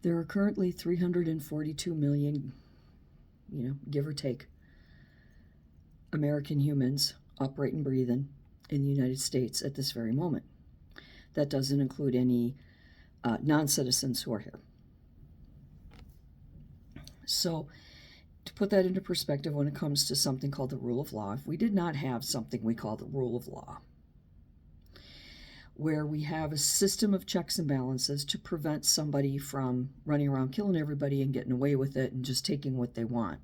There are currently 342 million, give or take, American humans upright and breathing in the United States at this very moment. That doesn't include any non-citizens who are here. So to put that into perspective, when it comes to something called the rule of law, if we did not have something we call the rule of law, where we have a system of checks and balances to prevent somebody from running around killing everybody and getting away with it and just taking what they want,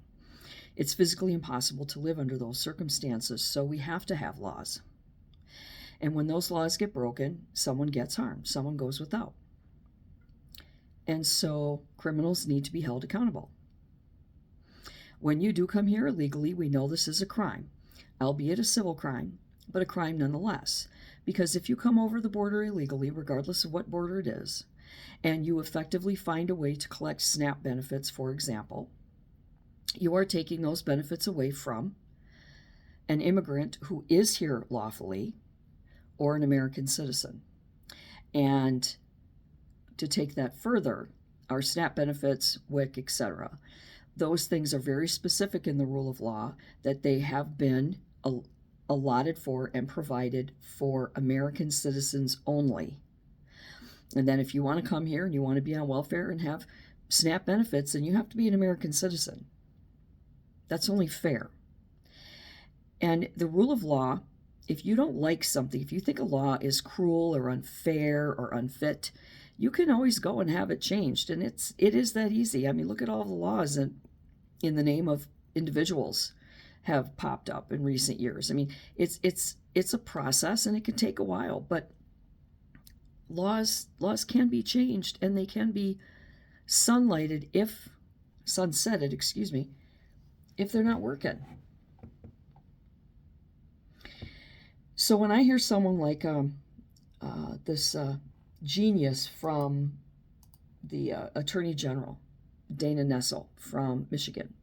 it's physically impossible to live under those circumstances, so we have to have laws. And when those laws get broken, someone gets harmed, someone goes without. And so criminals need to be held accountable. When you do come here illegally, we know this is a crime, albeit a civil crime, but a crime nonetheless. Because if you come over the border illegally, regardless of what border it is, and you effectively find a way to collect SNAP benefits, for example, you are taking those benefits away from an immigrant who is here lawfully or an American citizen. And to take that further, our SNAP benefits, WIC, etc., those things are very specific in the rule of law that they have been allotted for and provided for American citizens only. And then if you want to come here and you want to be on welfare and have SNAP benefits, then you have to be an American citizen. That's only fair. And the rule of law, if you don't like something, if you think a law is cruel or unfair or unfit, you can always go and have it changed. And it is that easy. I mean, look at all the laws in the name of individuals have popped up in recent years. I mean, it's a process and it can take a while, but laws can be changed and they can be sunsetted, if they're not working. So when I hear someone like this genius from the Attorney General, Dana Nessel from Michigan,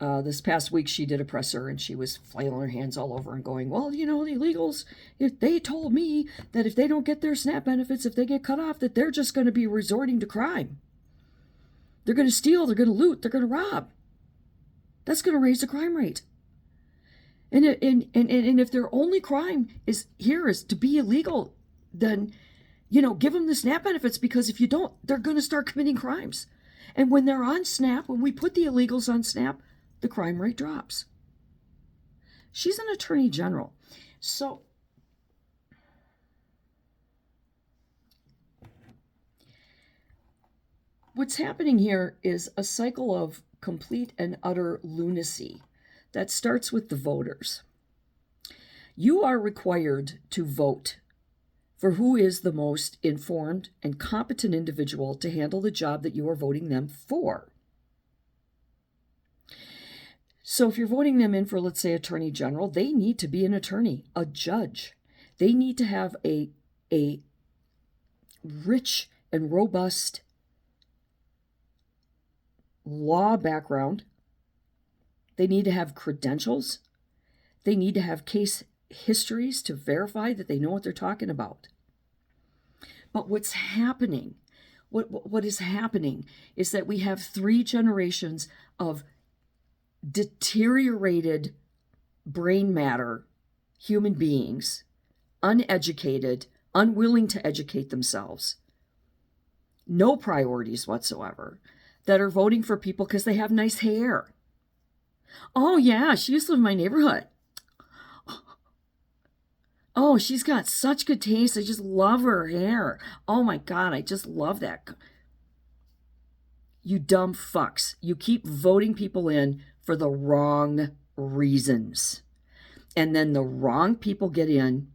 this past week she did a presser and she was flailing her hands all over and going, well, the illegals, if they told me that if they don't get their SNAP benefits, if they get cut off, that they're just going to be resorting to crime. They're going to steal, they're going to loot, they're going to rob. That's going to raise the crime rate. And if their only crime is to be illegal, then, give them the SNAP benefits, because if you don't, they're going to start committing crimes. And when they're on SNAP, when we put the illegals on SNAP, the crime rate drops. She's an attorney general. So what's happening here is a cycle of complete and utter lunacy that starts with the voters. You are required to vote for who is the most informed and competent individual to handle the job that you are voting them for. So if you're voting them in for, let's say, attorney general, they need to be an attorney, a judge. They need to have a rich and robust law background. They need to have credentials. They need to have case histories to verify that they know what they're talking about. But what's happening, what is happening is that we have 3 generations of deteriorated brain matter, human beings, uneducated, unwilling to educate themselves, no priorities whatsoever, that are voting for people because they have nice hair. Oh yeah, she used to live in my neighborhood. Oh, she's got such good taste. I just love her hair. Oh my God, I just love that. You dumb fucks. You keep voting people in for the wrong reasons. And then the wrong people get in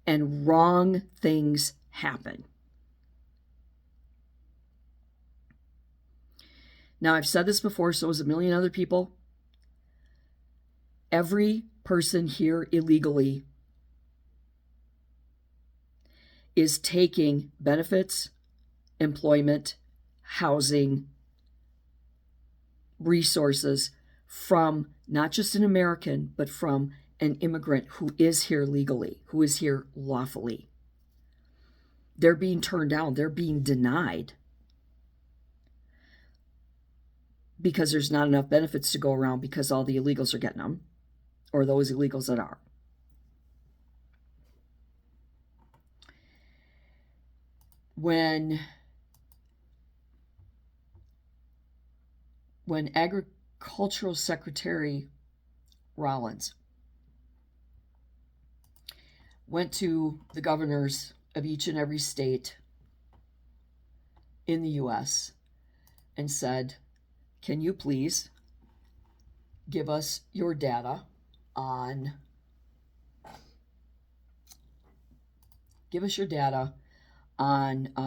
and wrong things happen. Now, I've said this before, so has a million other people. Every person here illegally is taking benefits, employment, housing, resources from not just an American, but from an immigrant who is here legally, who is here lawfully. They're being turned down. They're being denied. because there's not enough benefits to go around because all the illegals are getting them, or those illegals that are. When Agricultural Secretary Rollins went to the governors of each and every state in the U.S. and said, can you please give us your data on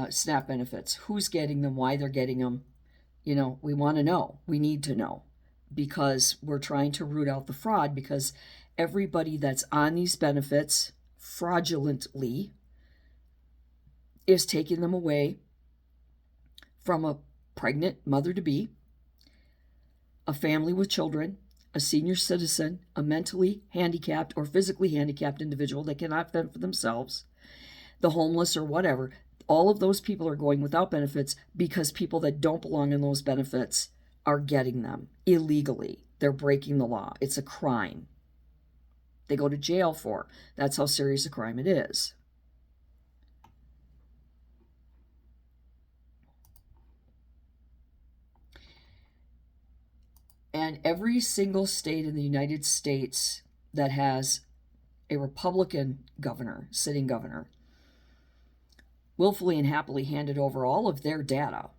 SNAP benefits, who's getting them, why they're getting them. We want to know. We need to know, because we're trying to root out the fraud, because everybody that's on these benefits fraudulently is taking them away from a pregnant mother-to-be, a family with children, a senior citizen, a mentally handicapped or physically handicapped individual that cannot fend for themselves, the homeless or whatever. All of those people are going without benefits because people that don't belong in those benefits are getting them illegally. They're breaking the law. It's a crime. They go to jail for. That's how serious a crime it is. And every single state in the United States that has a Republican governor, sitting governor, willfully and happily handed over all of their data.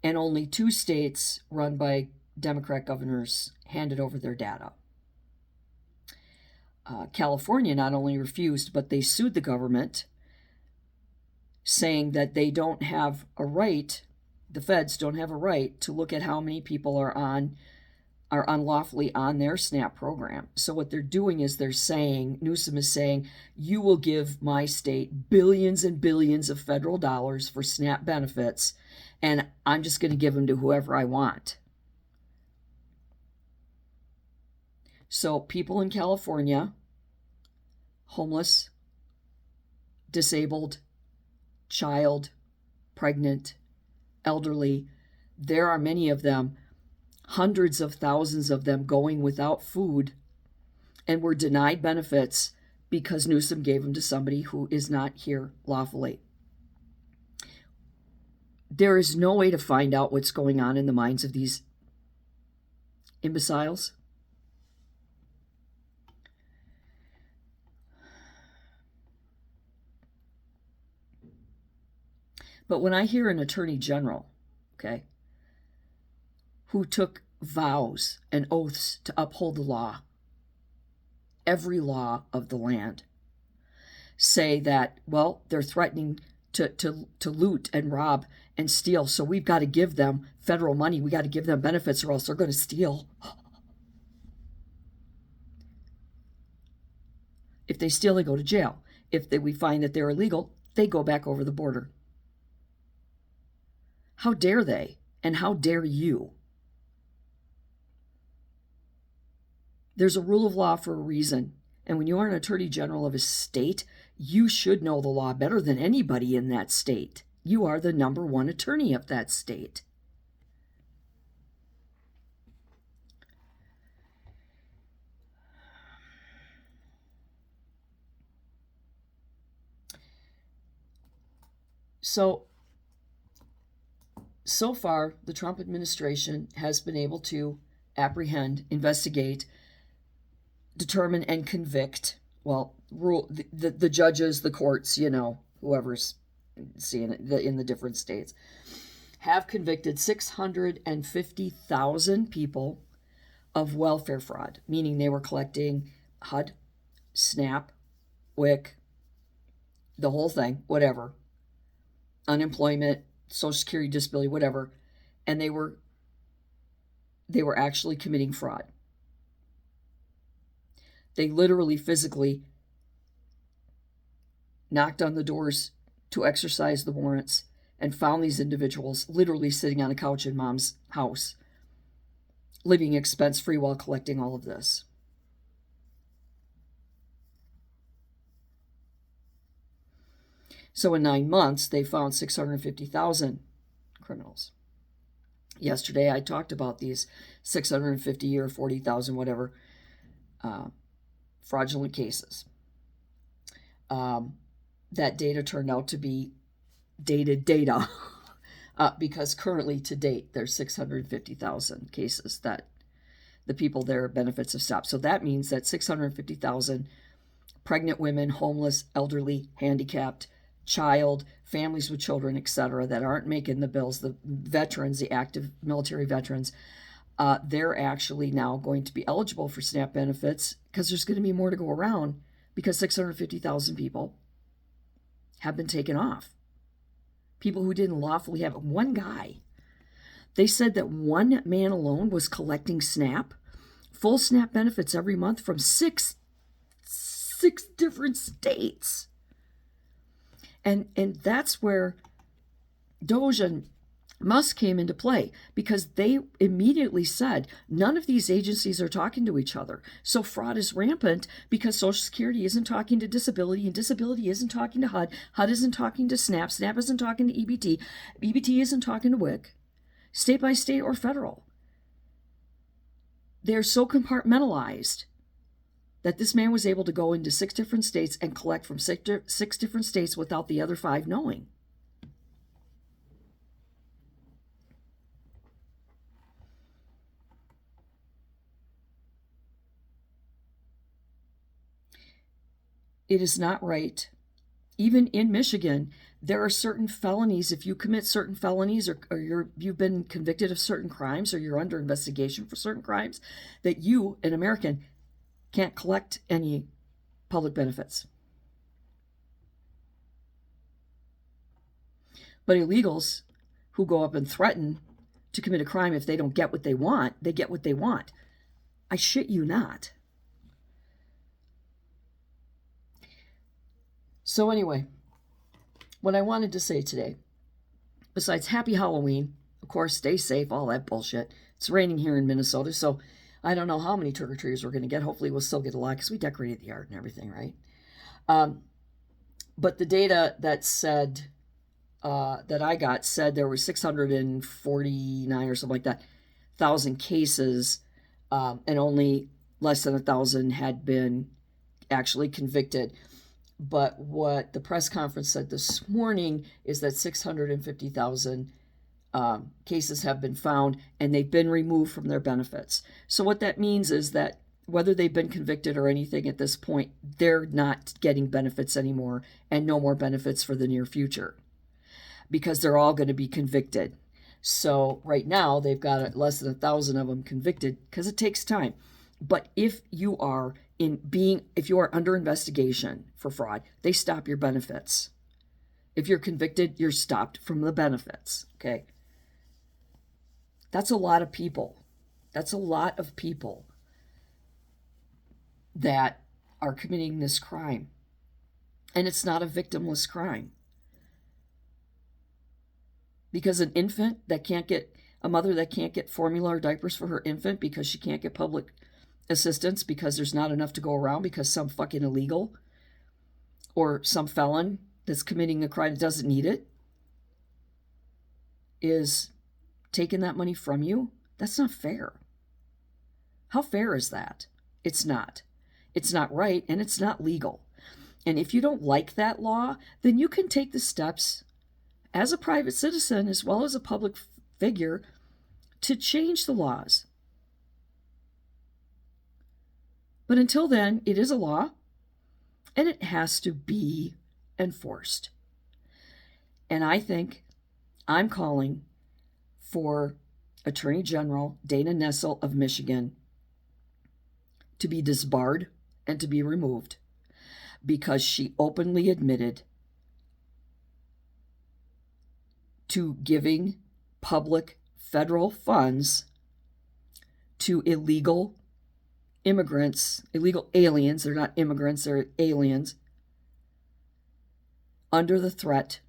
And only 2 states run by Democrat governors handed over their data. California not only refused, but they sued the government, saying that they don't have a right, the feds don't have a right to look at how many people are unlawfully on their SNAP program. So what they're doing is Newsom is saying, you will give my state billions and billions of federal dollars for SNAP benefits, and I'm just going to give them to whoever I want. So people in California, homeless, disabled, child, pregnant, elderly, there are many of them, hundreds of thousands of them, going without food and were denied benefits because Newsom gave them to somebody who is not here lawfully. There is no way to find out what's going on in the minds of these imbeciles. But when I hear an attorney general, who took vows and oaths to uphold the law, every law of the land, say that, well, they're threatening to loot and rob and steal, so we've got to give them federal money, we got to give them benefits, or else they're going to steal. If they steal, they go to jail. If we find that they're illegal, they go back over the border. How dare they? And how dare you? There's a rule of law for a reason. And when you are an attorney general of a state, you should know the law better than anybody in that state. You are the number one attorney of that state. So far, the Trump administration has been able to apprehend, investigate, determine, and convict, the judges, the courts, whoever's seeing it in the different states, have convicted 650,000 people of welfare fraud, meaning they were collecting HUD, SNAP, WIC, the whole thing, whatever, unemployment, Social Security, disability, whatever, and they were actually committing fraud. They literally, physically knocked on the doors to exercise the warrants and found these individuals literally sitting on a couch in mom's house, living expense-free while collecting all of this. So in 9 months, they found 650,000 criminals. Yesterday, I talked about these 650 or 40,000, whatever, fraudulent cases. That data turned out to be dated data because currently to date there's 650,000 cases that the people their benefits have stopped. So that means that 650,000 pregnant women, homeless, elderly, handicapped, child, families with children, etc., that aren't making the bills, the veterans, the active military veterans, they're actually now going to be eligible for SNAP benefits because there's going to be more to go around because 650,000 people have been taken off. People who didn't lawfully have it. One guy, they said that one man alone was collecting SNAP, full SNAP benefits every month from six different states. And that's where DOJ and Musk came into play, because they immediately said none of these agencies are talking to each other. So fraud is rampant because Social Security isn't talking to disability, and disability isn't talking to HUD, HUD isn't talking to SNAP, SNAP isn't talking to EBT, EBT isn't talking to WIC, state by state or federal. They're so compartmentalized that this man was able to go into 6 different states and collect from six different states without the other 5 knowing. It is not right. Even in Michigan, there are certain felonies. If you commit certain felonies, or you've been convicted of certain crimes, or you're under investigation for certain crimes, that you, an American, can't collect any public benefits. But illegals who go up and threaten to commit a crime, if they don't get what they want, they get what they want. I shit you not. So anyway, what I wanted to say today, besides happy Halloween, of course, stay safe, all that bullshit. It's raining here in Minnesota, so I don't know how many trick-or-treaters we're going to get. Hopefully we'll still get a lot because we decorated the yard and everything, right? But the data that said, that I got said there were 649 or something like that, 1,000 cases, and only less than 1,000 had been actually convicted. But what the press conference said this morning is that 650,000 cases have been found, and they've been removed from their benefits. So what that means is that whether they've been convicted or anything at this point, they're not getting benefits anymore, and no more benefits for the near future, because they're all going to be convicted. So right now they've got less than 1,000 of them convicted because it takes time. But if you are under investigation for fraud, they stop your benefits. If you're convicted, you're stopped from the benefits. Okay. That's a lot of people. That's a lot of people that are committing this crime. And it's not a victimless crime. Because a mother that can't get formula or diapers for her infant because she can't get public assistance because there's not enough to go around because some fucking illegal or some felon that's committing a crime that doesn't need it is taking that money from you. That's not fair. How fair is that? It's not. It's not right, and it's not legal. And if you don't like that law, then you can take the steps as a private citizen as well as a public figure to change the laws. But until then, it is a law, and it has to be enforced. And I think I'm calling for Attorney General Dana Nessel of Michigan to be disbarred and to be removed because she openly admitted to giving public federal funds to illegal immigrants, illegal aliens. They're not immigrants, they're aliens, under the threat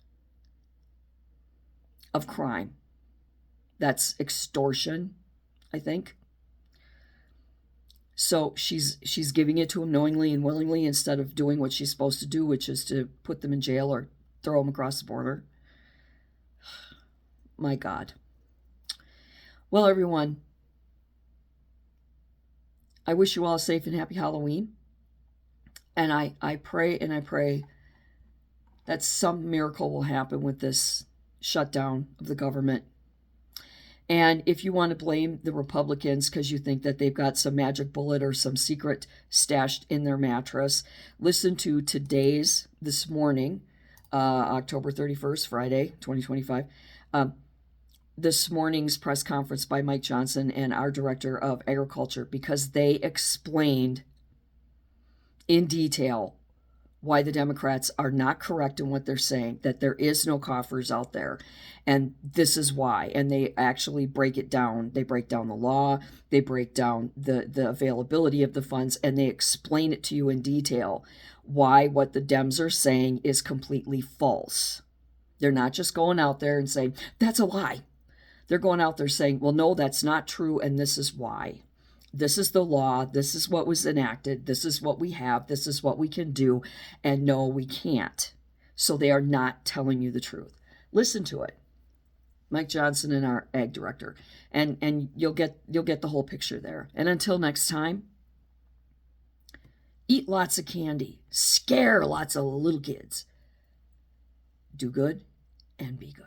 of crime. That's extortion, I think. So she's giving it to them knowingly and willingly instead of doing what she's supposed to do, which is to put them in jail or throw them across the border. My God. Well, everyone, I wish you all a safe and happy Halloween. And I pray and I pray that some miracle will happen with this shutdown of the government. And if you want to blame the Republicans because you think that they've got some magic bullet or some secret stashed in their mattress, listen to this morning, October 31st, Friday, 2025, this morning's press conference by Mike Johnson and our Director of Agriculture, because they explained in detail why the Democrats are not correct in what they're saying, that there is no coffers out there. And this is why. And they actually break it down. They break down the law, they break down the availability of the funds, and they explain it to you in detail why what the Dems are saying is completely false. They're not just going out there and saying, that's a lie. They're going out there saying, well, no, that's not true, and this is why. This is the law. This is what was enacted. This is what we have. This is what we can do. And no, we can't. So they are not telling you the truth. Listen to it. Mike Johnson and our ag director. And you'll get the whole picture there. And until next time, eat lots of candy. Scare lots of little kids. Do good and be good.